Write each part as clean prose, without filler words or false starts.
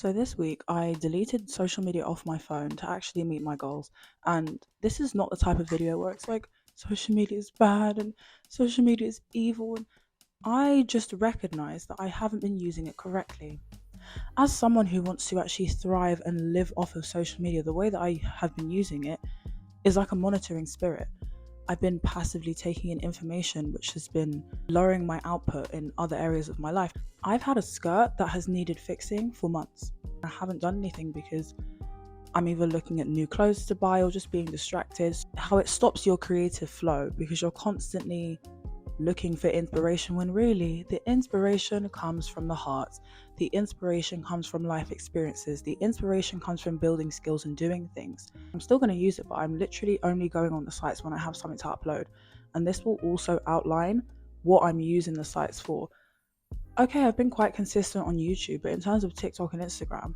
So this week I deleted social media off my phone to actually meet my goals. And this is not the type of video where it's like social media is bad and social media is evil. And I just recognize that I haven't been using it correctly. As someone who wants to actually thrive and live off of social media, the way that I have been using it is like a monitoring spirit. I've been passively taking in information which has been lowering my output in other areas of my life. I've had a skirt that has needed fixing for months. I haven't done anything because I'm either looking at new clothes to buy or just being distracted. How it stops your creative flow because you're constantly looking for inspiration when really the inspiration comes from the heart. The inspiration comes from life experiences. The inspiration comes from building skills and doing things. I'm still going to use it, but I'm literally only going on the sites when I have something to upload. And this will also outline what I'm using the sites for. Okay, I've been quite consistent on YouTube, but in terms of TikTok and Instagram,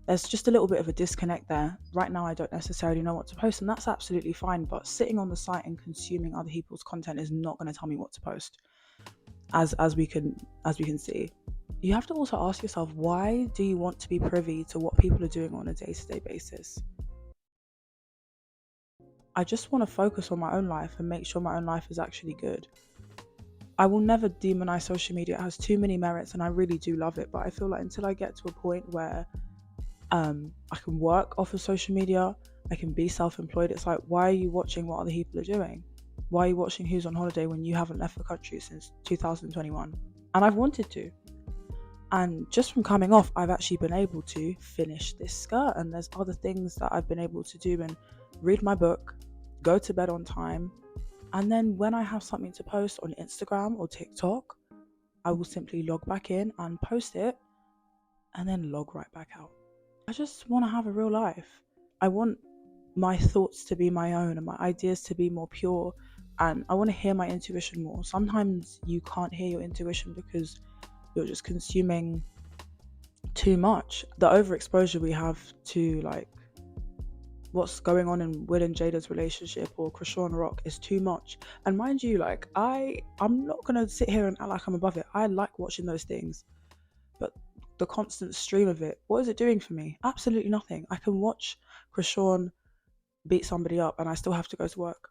there's just a little bit of a disconnect there. Right now, I don't necessarily know what to post, and that's absolutely fine. But sitting on the site and consuming other people's content is not going to tell me what to post. As we can see, you have to also ask yourself, why do you want to be privy to what people are doing on a day-to-day basis? I just want to focus on my own life and make sure my own life is actually good. I will never demonize social media. It has too many merits, and I really do love it. But I feel like until I get to a point where I can work off of social media, I can be self-employed. It's like, why are you watching what other people are doing? Why are you watching who's on holiday when you haven't left the country since 2021? And I've wanted to. And just from coming off, I've actually been able to finish this skirt. And there's other things that I've been able to do and read my book, go to bed on time. And then when I have something to post on Instagram or TikTok, I will simply log back in and post it and then log right back out. I just want to have a real life. I want my thoughts to be my own and my ideas to be more pure. And I want to hear my intuition more. Sometimes you can't hear your intuition because you're just consuming too much. The overexposure we have to like what's going on in Will and Jada's relationship or Krishan Rock is too much. And mind you, like I'm not gonna sit here and act like I'm above it. I like watching those things. But the constant stream of it, what is it doing for me? Absolutely nothing. I can watch Krishan beat somebody up and I still have to go to work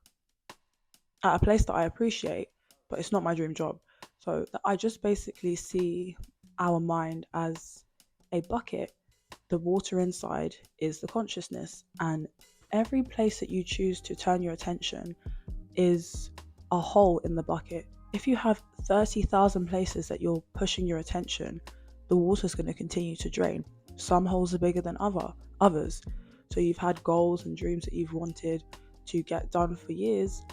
at a place that I appreciate, but it's not my dream job. So I just basically see our mind as a bucket. The water inside is the consciousness, and every place that you choose to turn your attention is a hole in the bucket. If you have 30,000 places that you're pushing your attention, the water's going to continue to drain. Some holes are bigger than others. So you've had goals and dreams that you've wanted to get done for years,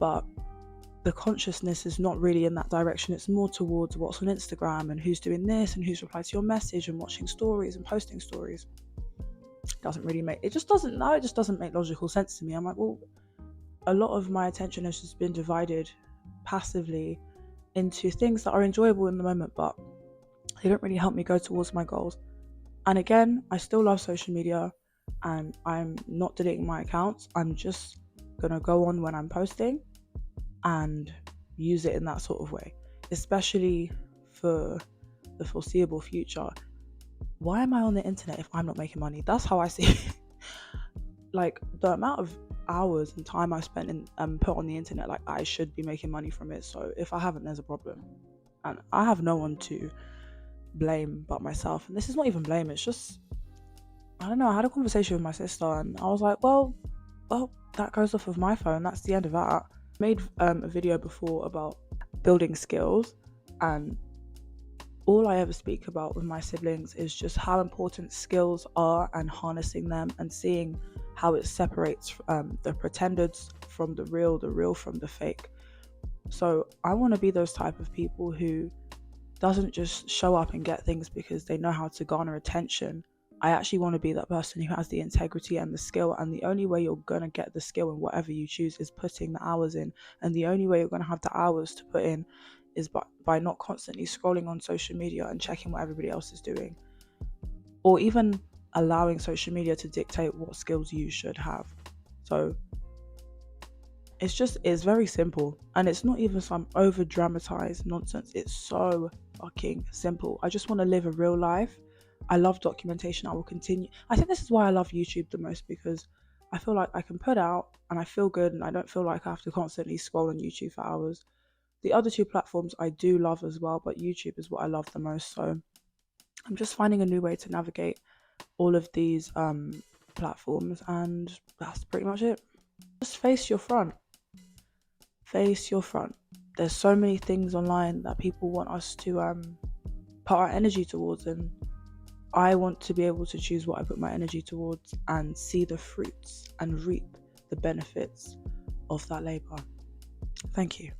but the consciousness is not really in that direction. It's more towards what's on Instagram and who's doing this and who's replied to your message and watching stories and posting stories. It just doesn't make logical sense to me. I'm like, well, a lot of my attention has just been divided passively into things that are enjoyable in the moment, but they don't really help me go towards my goals. And again, I still love social media and I'm not deleting my accounts. I'm just gonna go on when I'm posting and use it in that sort of way, especially for the foreseeable future. Why am I on the internet if I'm not making money? That's how I see it. Like the amount of hours and time I spent in put on the internet, like I should be making money from it. So if I haven't, there's a problem, and I have no one to blame but myself. And this is not even blame, it's just, I don't know, I had a conversation with my sister and I was like, well, that goes off of my phone, that's the end of that. I made a video before about building skills, and all I ever speak about with my siblings is just how important skills are and harnessing them and seeing how it separates the pretenders from the real from the fake. So I want to be those type of people who doesn't just show up and get things because they know how to garner attention. I actually want to be that person who has the integrity and the skill, and the only way you're going to get the skill in whatever you choose is putting the hours in, and the only way you're going to have the hours to put in is by not constantly scrolling on social media and checking what everybody else is doing, or even allowing social media to dictate what skills you should have. So it's very simple, and it's not even some over dramatized nonsense. It's so fucking simple. I just want to live a real life I love documentation. I will continue. I think this is why I love YouTube the most, because I feel like I can put out and I feel good, and I don't feel like I have to constantly scroll on YouTube for hours. The other two platforms I do love as well, but YouTube is what I love the most. So I'm just finding a new way to navigate all of these platforms, and that's pretty much it. Just face your front. Face your front. There's so many things online that people want us to put our energy towards, and I want to be able to choose what I put my energy towards and see the fruits and reap the benefits of that labor. Thank you.